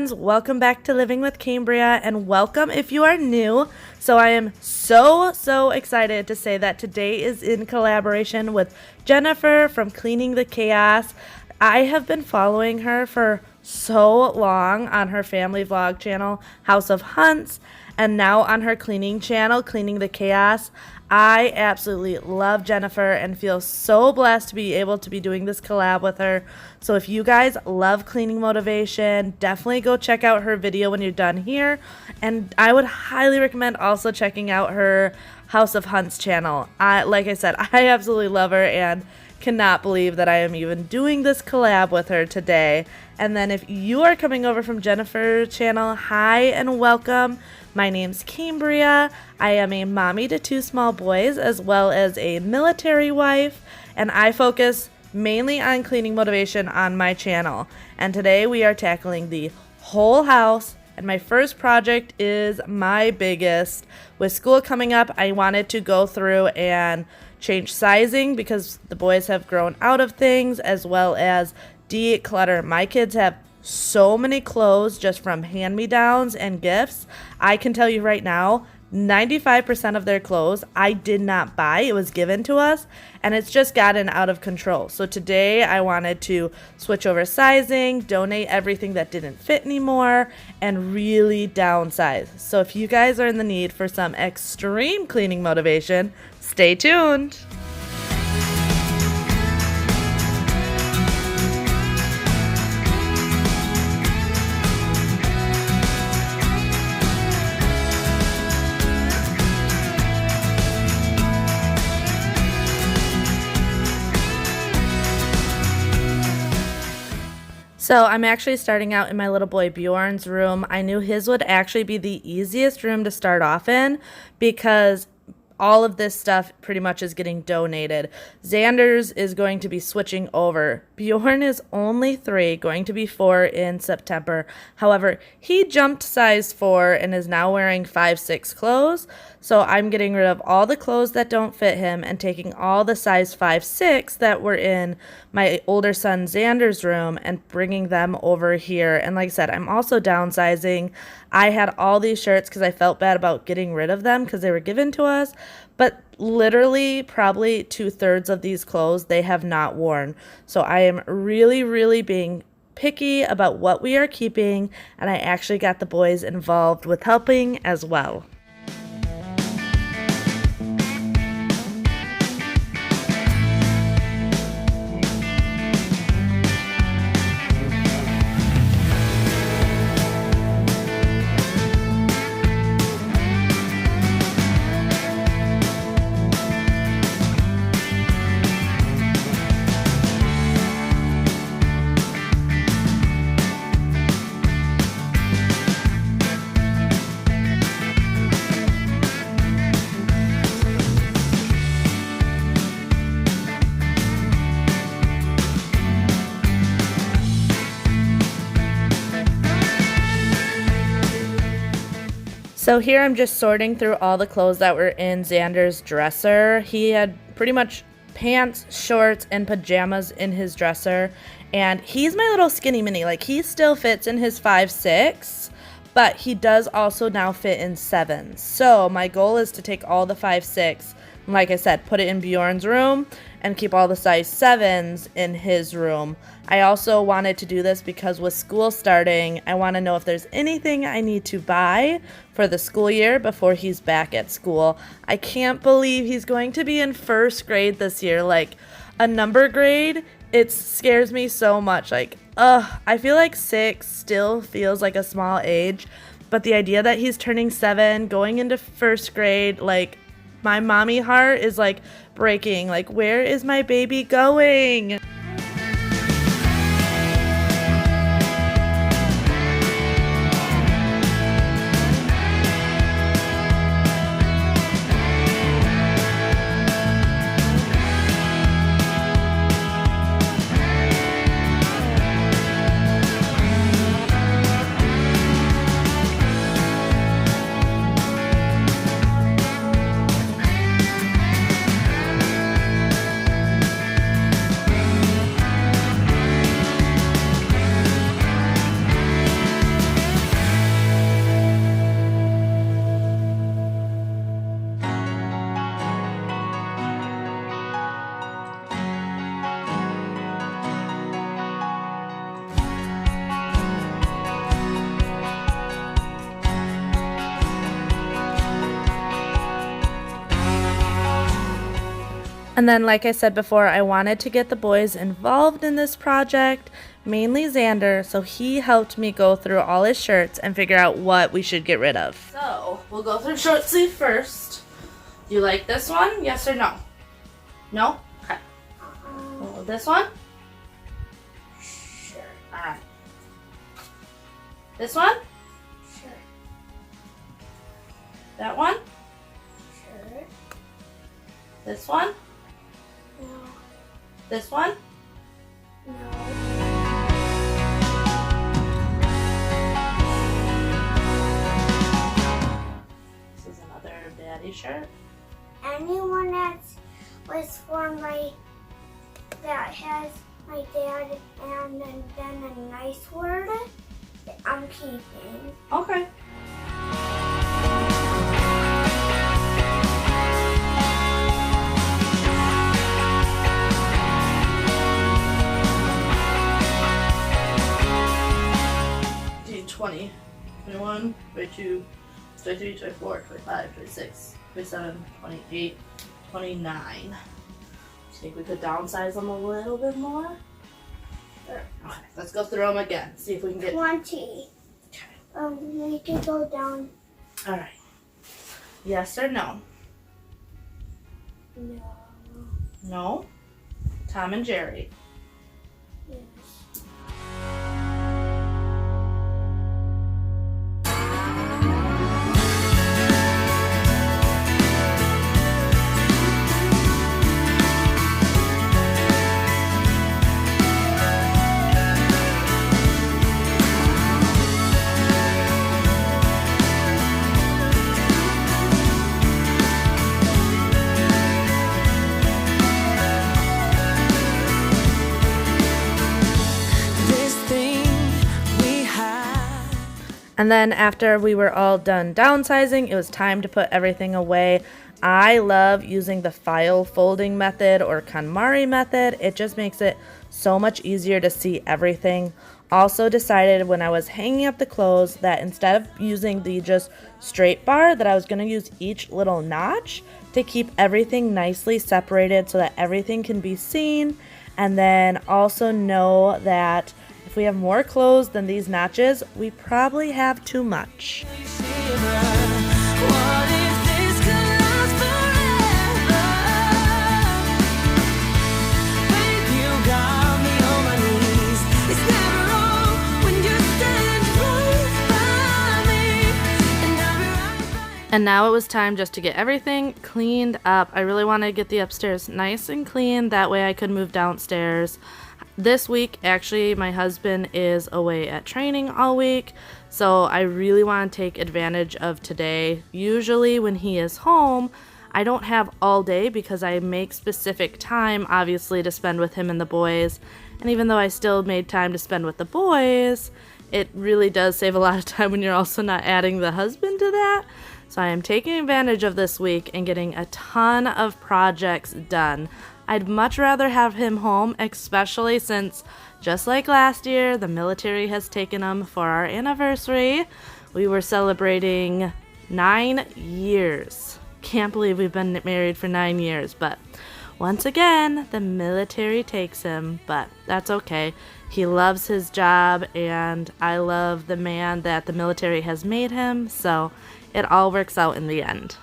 friends, welcome back to Living with Cambria, and welcome if you are new. So I am so excited to say that today is in collaboration with Jennifer from Cleaning the Chaos. I have been following her for so long on her family vlog channel, House of Hunts, and now on her cleaning channel, Cleaning the Chaos. I absolutely love Jennifer and feel so blessed to be able to be doing this collab with her. So if you guys love cleaning motivation, definitely go check out her video when you're done here. And I would highly recommend also checking out her House of Hunts channel. Like I said, I absolutely love her and cannot believe that I am even doing this collab with her today. And then if you are coming over from Jennifer's channel, hi and welcome. My name's Cambria. I am a mommy to 2 small boys as well as a military wife, and I focus mainly on cleaning motivation on my channel. And today we are tackling the whole house, and my first project is my biggest. With school coming up, I wanted to go through and change sizing because the boys have grown out of things, as well as declutter. My kids have so many clothes just from hand-me-downs and gifts. I can tell you right now, 95% of their clothes I did not buy. It was given to us, and it's just gotten out of control. So today I wanted to switch over sizing, donate everything that didn't fit anymore, and really downsize. So if you guys are in the need for some extreme cleaning motivation, stay tuned. So I'm actually starting out in my little boy Bjorn's room. I knew his would actually be the easiest room to start off in because all of this stuff pretty much is getting donated. Xander's is going to be switching over. Bjorn is only 3, going to be 4 in September. However, he jumped size 4 and is now wearing 5'6" clothes. So I'm getting rid of all the clothes that don't fit him and taking all the size 5'6" that were in my older son Xander's room and bringing them over here. And like I said, I'm also downsizing. I had all these shirts because I felt bad about getting rid of them because they were given to us. But literally probably 2/3 of these clothes they have not worn. So I am really being picky about what we are keeping, and I actually got the boys involved with helping as well. So here I'm just sorting through all the clothes that were in Xander's dresser. He had pretty much pants, shorts, and pajamas in his dresser. And he's my little skinny mini. Like, he still fits in his 5'6", but he does also now fit in 7s. So my goal is to take all the 5'6", and like I said, put it in Bjorn's room and keep all the size 7s in his room. I also wanted to do this because with school starting, I want to know if there's anything I need to buy for the school year before he's back at school. I can't believe he's going to be in 1st grade this year. Like, a number grade, it scares me so much. Like, I feel like 6 still feels like a small age, but the idea that he's turning 7, going into 1st grade, like, my mommy heart is like breaking. Like, where is my baby going? And then, like I said before, I wanted to get the boys involved in this project, mainly Xander, so he helped me go through all his shirts and figure out what we should get rid of. So, we'll go through short sleeve first. Do you like this one? Yes or no? No? Okay. This one? Sure. Alright. This one? Sure. That one? Sure. This one? No. This one? No. This is another daddy shirt. Anyone that was for that has my dad and then a nice word, I'm keeping. Okay. Between 20, 21, 22, 23, 24, 25, 26, 27, 28, 29. I think we could downsize them a little bit more. Sure. Okay, let's go through them again. See if we can get 20. Okay. We can go down. All right. Yes or no? No. No. Tom and Jerry. Yes. And then after we were all done downsizing, it was time to put everything away. I love using the file folding method or KonMari method. It just makes it so much easier to see everything. Also decided when I was hanging up the clothes that instead of using the just straight bar, that I was going to use each little notch to keep everything nicely separated so that everything can be seen. And then also know that if we have more clothes than these notches, we probably have too much. And now it was time just to get everything cleaned up. I really wanted to get the upstairs nice and clean. That way I could move downstairs. This week, actually, my husband is away at training all week, so I really want to take advantage of today. Usually when he is home, I don't have all day because I make specific time, obviously, to spend with him and the boys. And even though I still made time to spend with the boys, it really does save a lot of time when you're also not adding the husband to that. So I am taking advantage of this week and getting a ton of projects done. I'd much rather have him home, especially since, just like last year, the military has taken him for our anniversary. We were celebrating 9 years. Can't believe we've been married for 9 years, but once again, the military takes him, but that's okay. He loves his job, and I love the man that the military has made him, so it all works out in the end.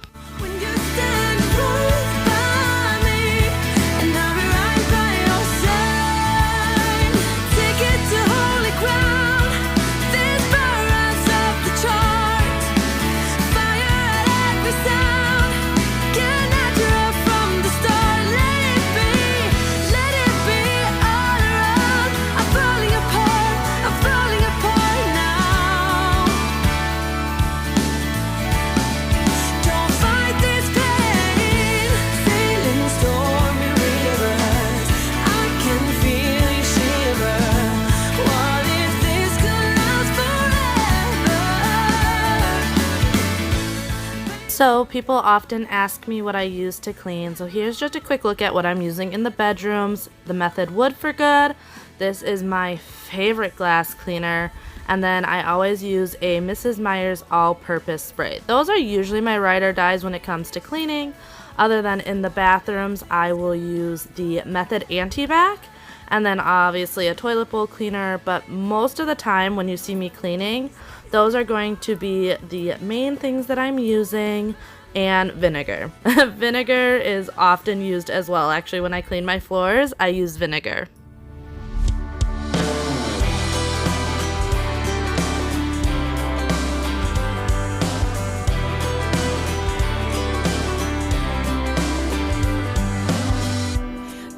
So people often ask me what I use to clean, so here's just a quick look at what I'm using in the bedrooms. The Method Wood for Good. This is my favorite glass cleaner. And then I always use a Mrs. Meyer's all-purpose spray. Those are usually my ride or dies when it comes to cleaning. Other than in the bathrooms, I will use the Method Anti-Bac, and then obviously a toilet bowl cleaner. But most of the time when you see me cleaning, those are going to be the main things that I'm using, and vinegar. Vinegar is often used as well. Actually, when I clean my floors, I use vinegar.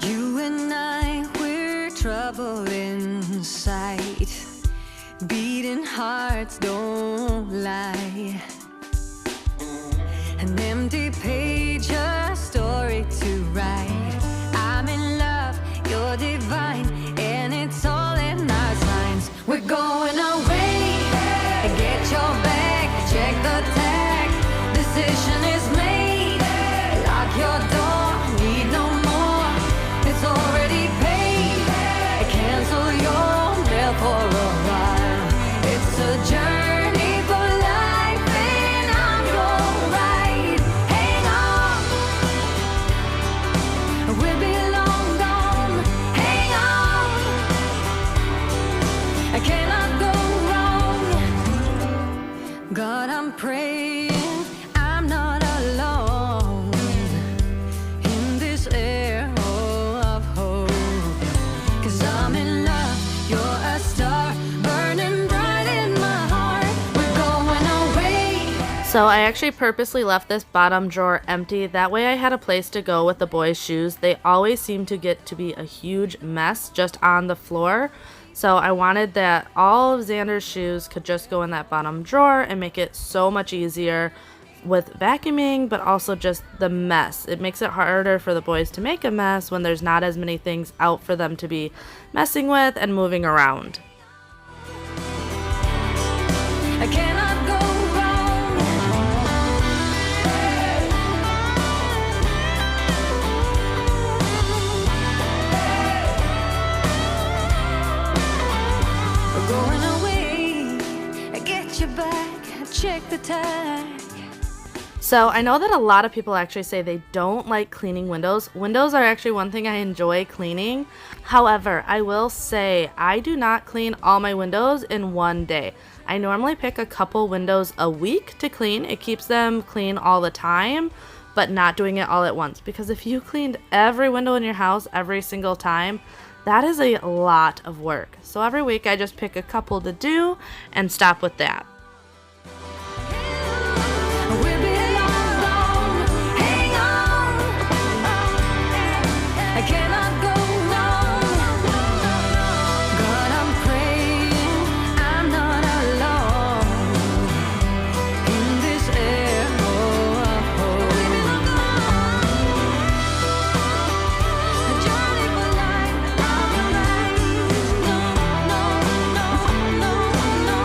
You and I, we're trouble in sight. Beating hearts don't lie. An empty page, a story to write. I'm in love, you're divine, and it's all in our signs. We're going away. Get your bag, check the tag. Decision is made. Lock your door, need no more. It's already paid. Cancel your bill for a while. It's a journey for life, and I'm your ride. Hang on, we'll be long gone. Hang on, I cannot go wrong. God, I'm praying I'm not alone in this air of hope. 'Cause I'm in love, you're a star, burning bright in my heart. We're going away. So I actually purposely left this bottom drawer empty. That way I had a place to go with the boys' shoes. They always seem to get to be a huge mess just on the floor. So I wanted that all of Xander's shoes could just go in that bottom drawer and make it so much easier with vacuuming, but also just the mess. It makes it harder for the boys to make a mess when there's not as many things out for them to be messing with and moving around. I cannot go wrong. We're going away. Get you back, check the tag. So I know that a lot of people actually say they don't like cleaning windows. Windows are actually one thing I enjoy cleaning. However, I will say I do not clean all my windows in one day. I normally pick a couple windows a week to clean. It keeps them clean all the time, but not doing it all at once. Because if you cleaned every window in your house every single time, that is a lot of work. So every week I just pick a couple to do and stop with that. We'll be long gone. Hang on, I cannot go wrong. God, I'm praying I'm not alone in this air of hope. A journey for life, I'm your ride. No, no, no, no, no.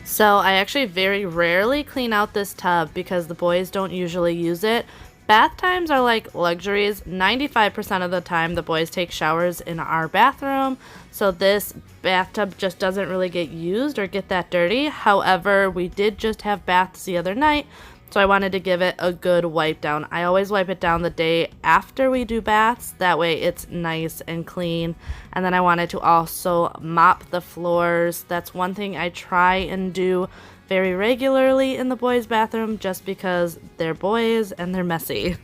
So I actually very rarely clean out this tub because the boys don't usually use it. Bath times are like luxuries. 95% of the time the boys take showers in our bathroom, so this bathtub just doesn't really get used or get that dirty. However, we did just have baths the other night, so I wanted to give it a good wipe down. I always wipe it down the day after we do baths, that way it's nice and clean. And then I wanted to also mop the floors. That's one thing I try and do very regularly in the boys' bathroom just because they're boys and they're messy.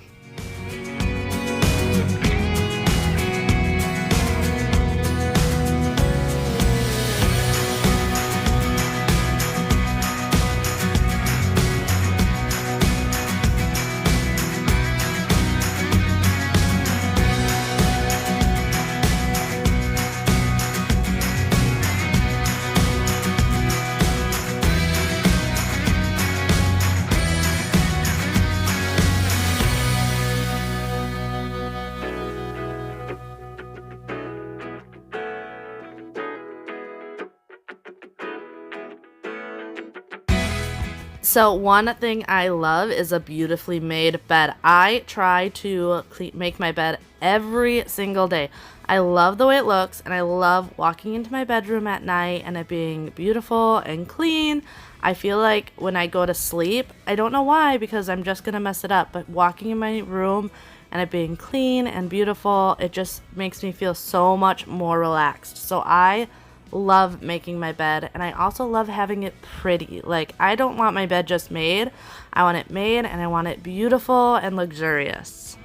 So one thing I love is a beautifully made bed. I try to make my bed every single day. I love the way it looks, and I love walking into my bedroom at night and it being beautiful and clean. I feel like when I go to sleep, I don't know why, because I'm just going to mess it up, but walking in my room and it being clean and beautiful, it just makes me feel so much more relaxed. So I love making my bed, and I also love having it pretty. Like, I don't want my bed just made. I want it made, and I want it beautiful and luxurious.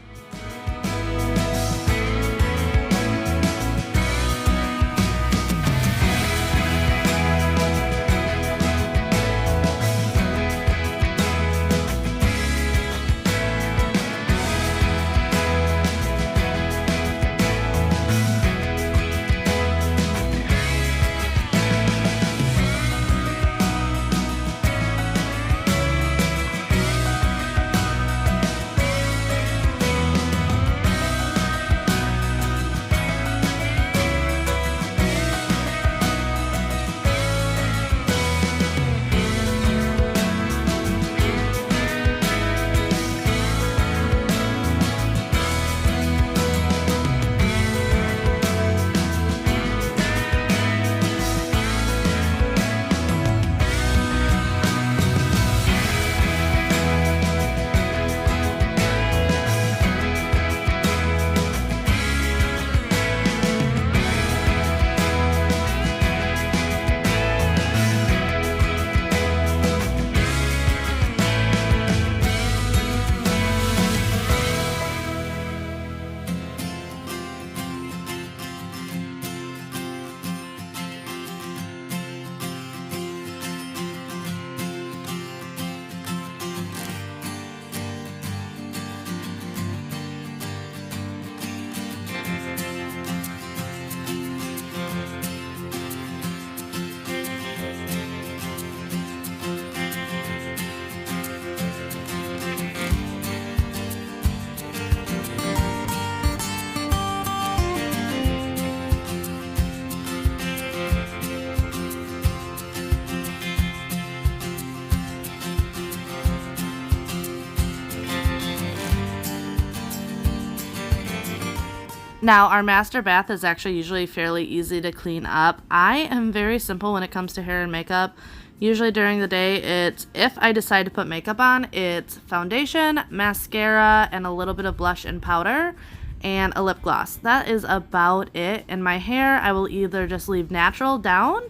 Now, our master bath is actually usually fairly easy to clean up. I am very simple when it comes to hair and makeup. Usually during the day, it's, if I decide to put makeup on, it's foundation, mascara, and a little bit of blush and powder, and a lip gloss. That is about it. And my hair, I will either just leave natural down,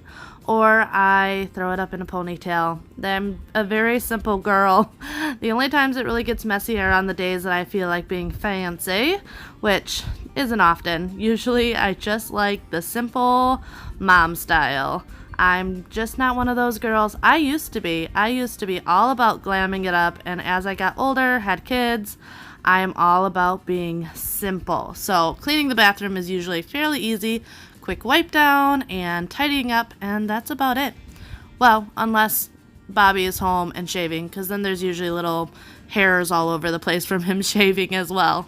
or I throw it up in a ponytail. I'm a very simple girl. The only times it really gets messy are on the days that I feel like being fancy, which isn't often. Usually I just like the simple mom style. I'm just not one of those girls. I used to be all about glamming it up, and as I got older, had kids, I am all about being simple. So cleaning the bathroom is usually fairly easy, quick wipe down and tidying up, and that's about it. Well, unless Bobby is home and shaving, because then there's usually little hairs all over the place from him shaving as well.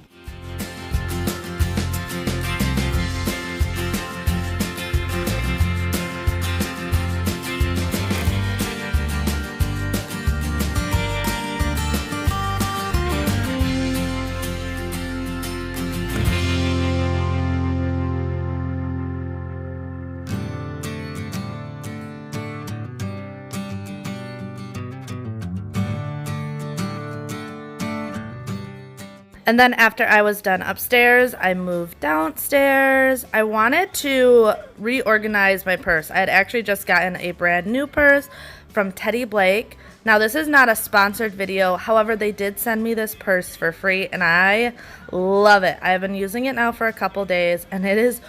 And then after I was done upstairs, I moved downstairs. I wanted to reorganize my purse. I had actually just gotten a brand new purse, from Teddy Blake. Now, this is not a sponsored video. However, they did send me this purse for free, and I love it. I have been using it now for a couple days, and it is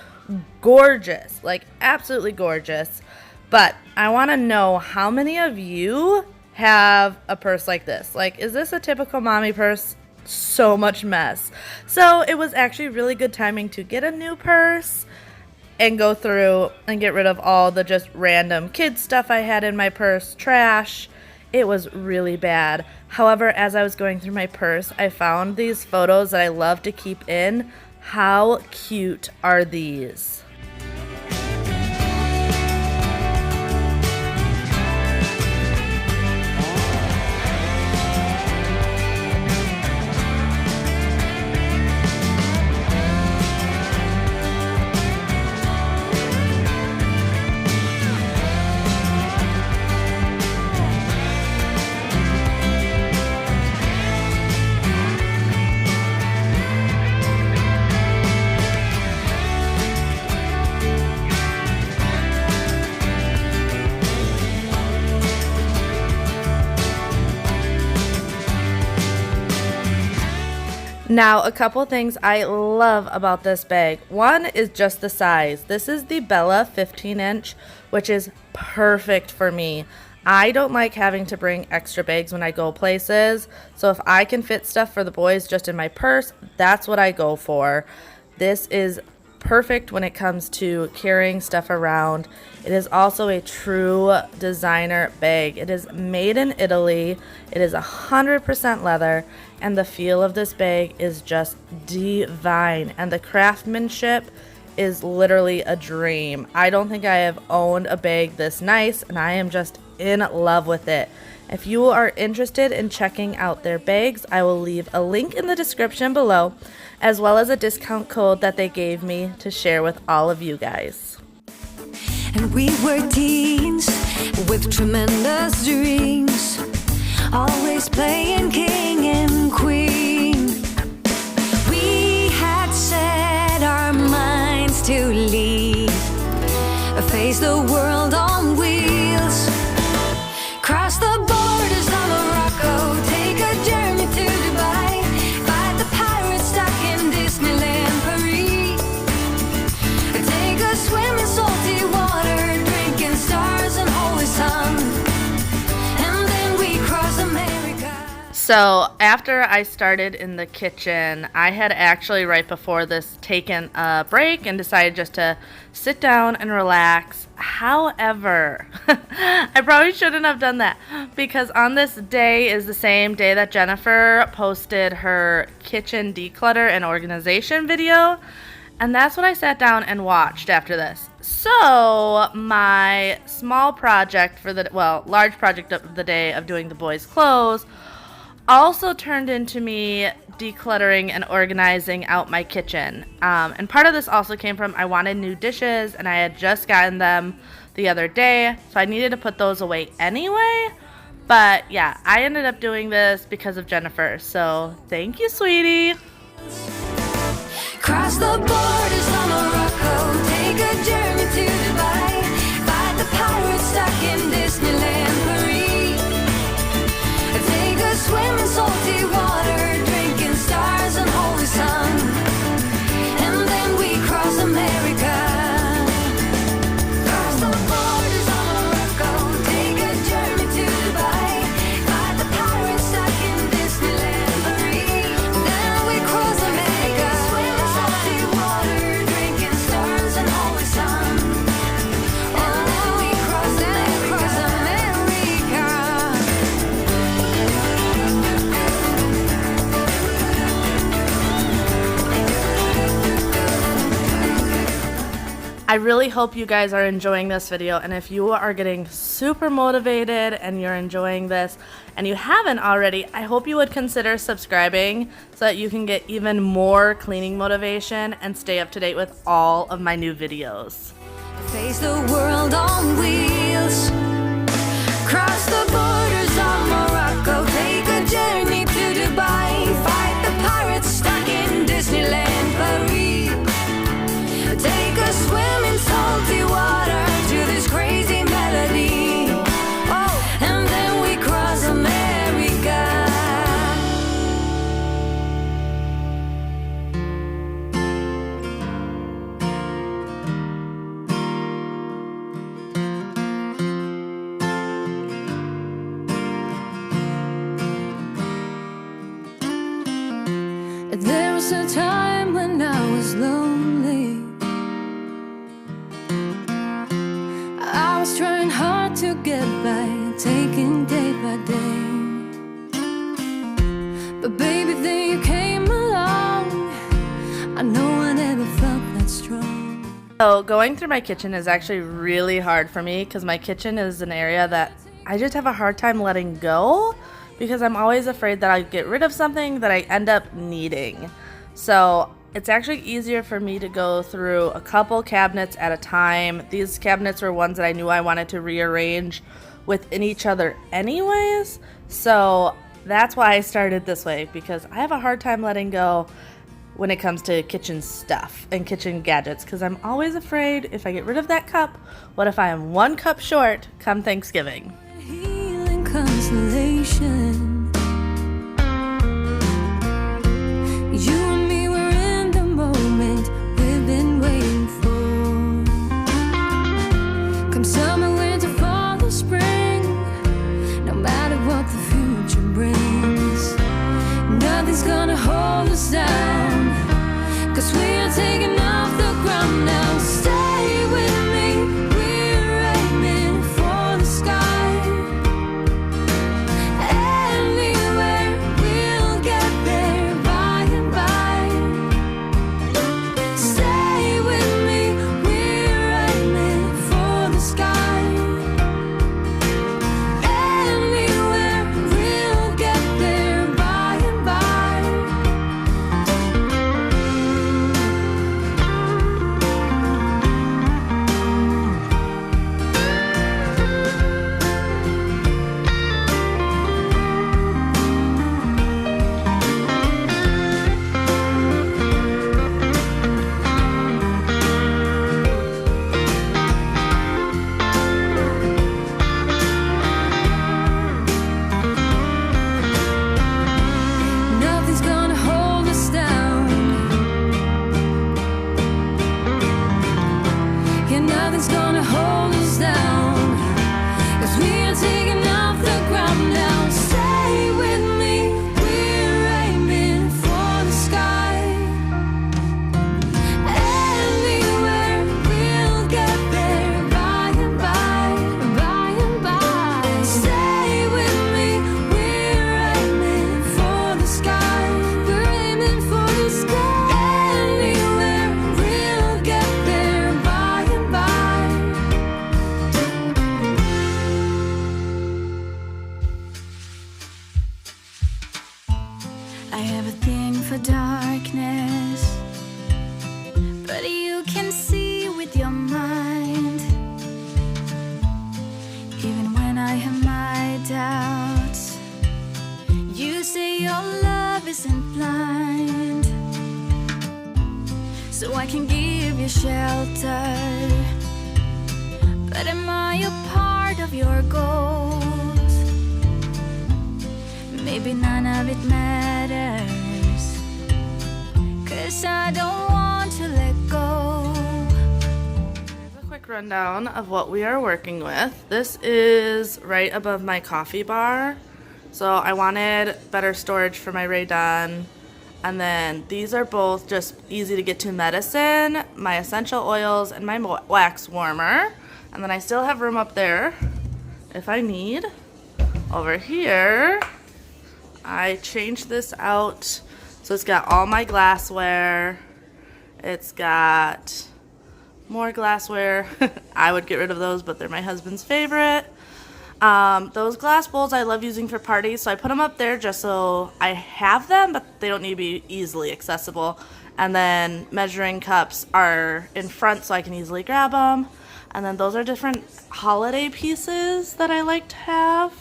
gorgeous, like absolutely gorgeous. But I want to know how many of you have a purse like this. Like, is this a typical mommy purse? So much mess. So it was actually really good timing to get a new purse and go through and get rid of all the just random kid stuff I had in my purse, trash. It was really bad. However, as I was going through my purse, I found these photos that I love to keep in. How cute are these? Now, a couple things I love about this bag. One is just the size. This is the Bella 15-inch, which is perfect for me. I don't like having to bring extra bags when I go places. So if I can fit stuff for the boys just in my purse, that's what I go for. This is perfect when it comes to carrying stuff around. It is also a true designer bag. It is made in Italy. It is 100% leather, and the feel of this bag is just divine, and the craftsmanship is literally a dream. I don't think I have owned a bag this nice, and I am just in love with it. If you are interested in checking out their bags, I will leave a link in the description below, as well as a discount code that they gave me to share with all of you guys. And we were teens with tremendous dreams, always playing king and queen. We had set our minds to leave, face the world on wheels, cross the borders of Morocco, take a journey to Dubai, fight the pirates stuck in Disneyland Paris, take a swim in salty water, drinking stars and holy sun, and then we cross America. So after I started in the kitchen, I had actually right before this taken a break and decided just to sit down and relax. However, I probably shouldn't have done that, because on this day is the same day that Jennifer posted her kitchen declutter and organization video, and that's what I sat down and watched after this. So my small project for the, well, large project of the day of doing the boys' clothes also turned into me decluttering and organizing out my kitchen. And part of this also came from I wanted new dishes, and I had just gotten them the other day, so I needed to put those away anyway. But yeah, I ended up doing this because of Jennifer, so thank you, sweetie. Cross the borders of Morocco, take a journey to Dubai, fight the pirates stuck in Disneyland Paris, take a swim in salty water, drinking stars and holy sun, and then we cross America. Cross the borders of Morocco, take a journey to Dubai, fight the pirates stuck in Disneyland Paris, then we cross America. Swim in salty water, drinking stars and holy sun, and then we cross America. I really hope you guys are enjoying this video, and if you are getting super motivated and you're enjoying this and you haven't already, I hope you would consider subscribing so that you can get even more cleaning motivation and stay up to date with all of my new videos. Face the world on wheels, cross the borders of Morocco, take a journey to Dubai, fight the pirates stuck in Disneyland Paris, take a swim in salty water to this crazy melody, oh, was a time when I was lonely. I was trying hard to get by, taking day by day. But baby, then you came along. I know I never felt that strong. So going through my kitchen is actually really hard for me because my kitchen is an area that I just have a hard time letting go because I'm always afraid that I'll get rid of something that I end up needing. So it's actually easier for me to go through a couple cabinets at a time. These cabinets were ones that I knew I wanted to rearrange within each other anyways. So that's why I started this way, because I have a hard time letting go when it comes to kitchen stuff and kitchen gadgets, because I'm always afraid if I get rid of that cup, what if I am one cup short come Thanksgiving? Healing consolation. You and me were in the moment we've been waiting for. Come summer, winter, fall, or spring, no matter what the future brings, nothing's gonna hold us down, 'cause we are taking off the ground now. Stay with me, we're aiming for the sky. Anywhere, we'll get there by and by. Stay with me, we're aiming for the sky. Anywhere, we'll get there by and by. Nothing's gonna hold us down. Yeah, nothing's gonna hold us down, 'cause we are taking off the ground now. Stay with me, we're aiming for the sky. Anywhere, we'll get there by and by, by and by. Stay with me, we're aiming for the sky. We're aiming for the sky. Anywhere, we'll get there by and by. I have a thing for darkness, but you can see with your mind. Even when I have my doubts, you say your love isn't blind. So I can give you shelter, but am I a part of your goals? Maybe none of it matters, 'cause I don't want to let go. A quick rundown of what we are working with. This is right above my coffee bar. So I wanted better storage for my Rae Dunn. And then these are both just easy to get to medicine, my essential oils, and my wax warmer. And then I still have room up there if I need. Over here, I changed this out. So it's got all my glassware. It's got more glassware. I would get rid of those, but they're my husband's favorite. Those glass bowls I love using for parties, so I put them up there just so I have them, but they don't need to be easily accessible. And then measuring cups are in front so I can easily grab them. And then those are different holiday pieces that I like to have.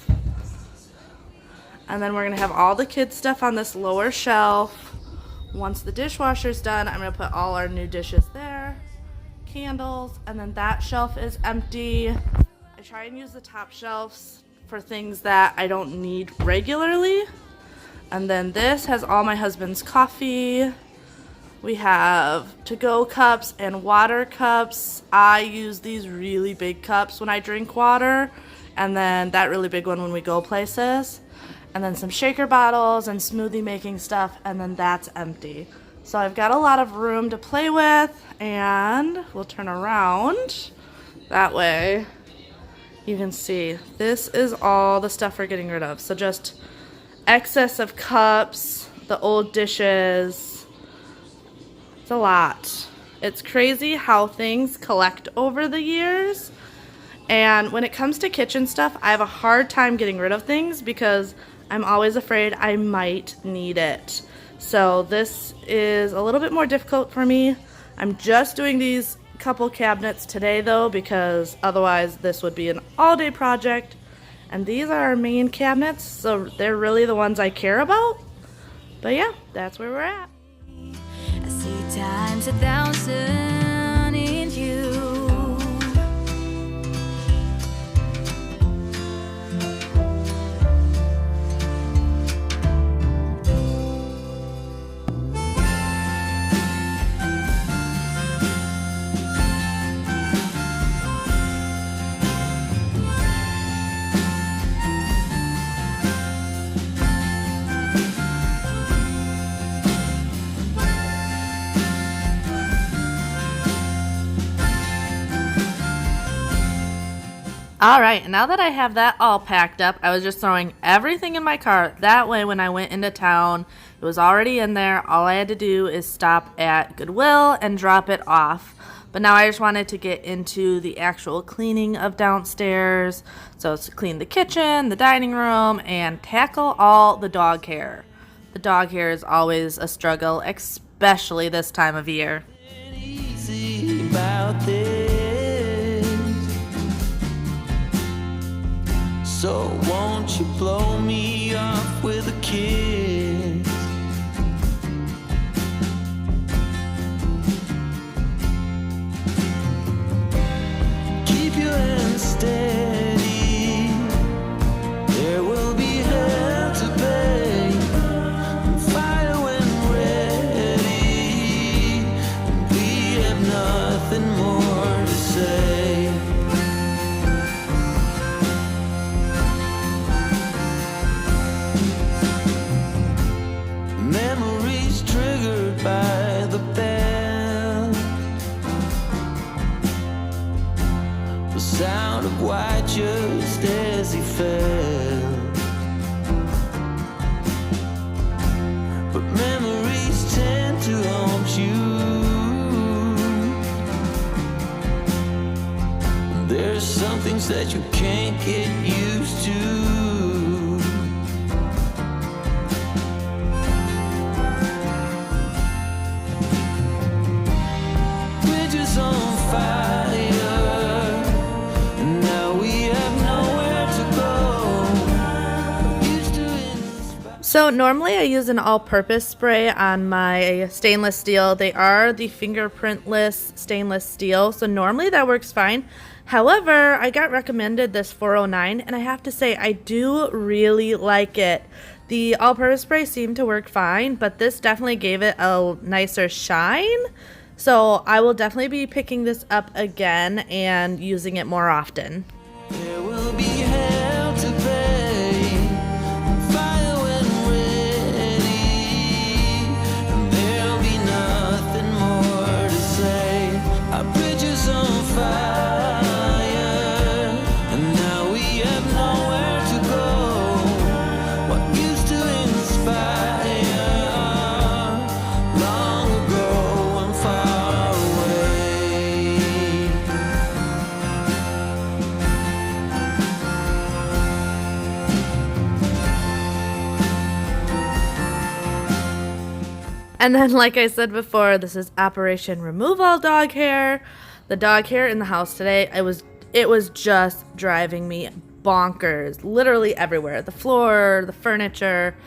And then we're gonna have all the kids' stuff on this lower shelf. Once the dishwasher's done, I'm gonna put all our new dishes there. Candles, and then that shelf is empty. I try and use the top shelves for things that I don't need regularly. And then this has all my husband's coffee. We have to-go cups and water cups. I use these really big cups when I drink water, and then that really big one when we go places. And then some shaker bottles and smoothie making stuff, and then that's empty. So I've got a lot of room to play with, and we'll turn around. That way you can see this is all the stuff we're getting rid of. So just excess of cups, the old dishes. It's a lot. It's crazy how things collect over the years. And when it comes to kitchen stuff, I have a hard time getting rid of things because I'm always afraid I might need it. So this is a little bit more difficult for me. I'm just doing these couple cabinets today though, because otherwise this would be an all-day project. And these are our main cabinets, so they're really the ones I care about. But yeah, that's where we're at. I see times 1,000 in you. All right, now that I have that all packed up, I was just throwing everything in my car. That way, when I went into town, it was already in there. All I had to do is stop at Goodwill and drop it off. But now I just wanted to get into the actual cleaning of downstairs. So to clean the kitchen, the dining room, and tackle all the dog hair. The dog hair is always a struggle, especially this time of year. Easy about this. So won't you blow me off with a kiss? Keep your hands steady. There will be hell to pay. Fire when ready. We have nothing more to say. Memories triggered by the bell. The sound of white just as he fell. But memories tend to haunt you. There's some things that you can't get used to. On fire. Now we have nowhere to go. Used to inspire. So normally I use an all-purpose spray on my stainless steel. They are the fingerprintless stainless steel, so normally that works fine. However, I got recommended this 409, and I have to say I do really like it. The all-purpose spray seemed to work fine, but this definitely gave it a nicer shine. So I will definitely be picking this up again and using it more often. There will be hell to pay. Fire when ready. There'll be nothing more to say. Our bridges on fire. And now we have nowhere to go. What used to inspire long ago and far away. And then, like I said before, this is Operation Remove All Dog Hair. The dog hair in the house today, it was just driving me bonkers. Literally everywhere. The floor, the furniture,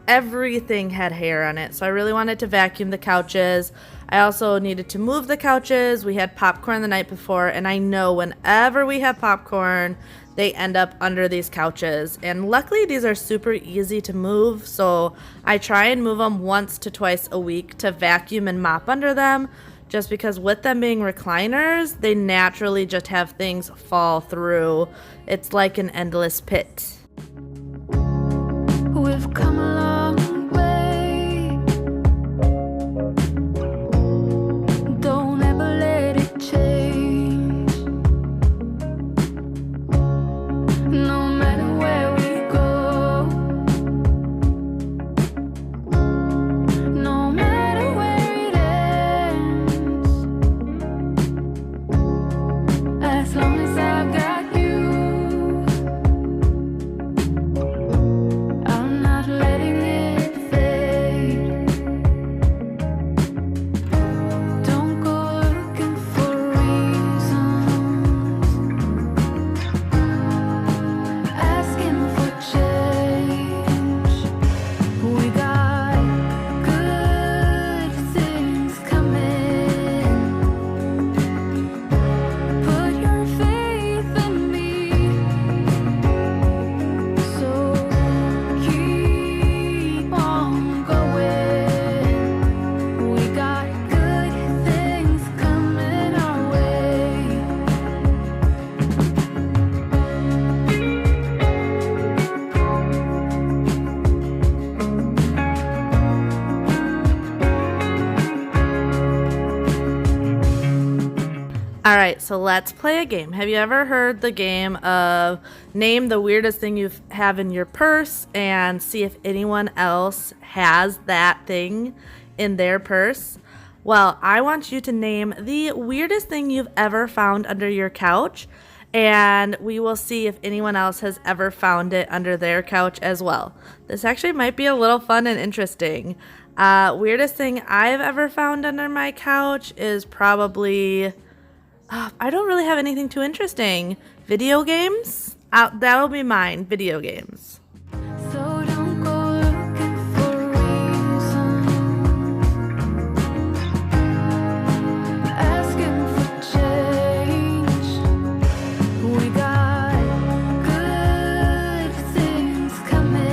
everything had hair on it. So I really wanted to vacuum the couches. I also needed to move the couches. We had popcorn the night before, and I know whenever we have popcorn, they end up under these couches. And luckily, these are super easy to move, so I try and move them once to twice a week to vacuum and mop under them, just because with them being recliners, they naturally just have things fall through. It's like an endless pit. We've come a long way. All right, so let's play a game. Have you ever heard the game of name the weirdest thing you have in your purse and see if anyone else has that thing in their purse? Well, I want you to name the weirdest thing you've ever found under your couch, and we will see if anyone else has ever found it under their couch as well. This actually might be a little fun and interesting. Weirdest thing I've ever found under my couch is probably... I don't really have anything too interesting. Video games? That'll be mine. Video games. So don't go looking for reasons, asking for change. We got good things coming.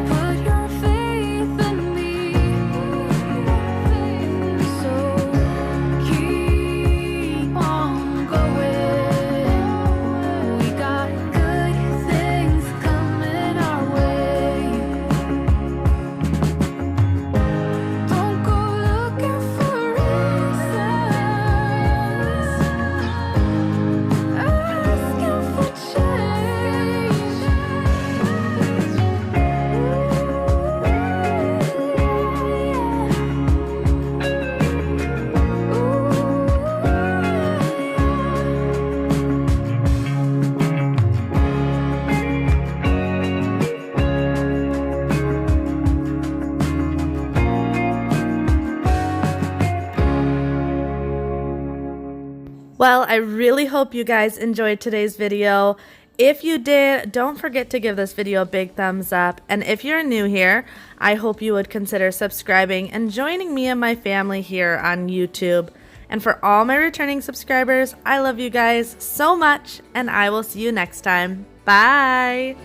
Put your faith in me. So keep on going. We got good things coming our way. Don't go looking for reasons, asking for Well, I really hope you guys enjoyed today's video. If you did, don't forget to give this video a big thumbs up. And if you're new here, I hope you would consider subscribing and joining me and my family here on YouTube. And for all my returning subscribers, I love you guys so much, and I will see you next time. Bye!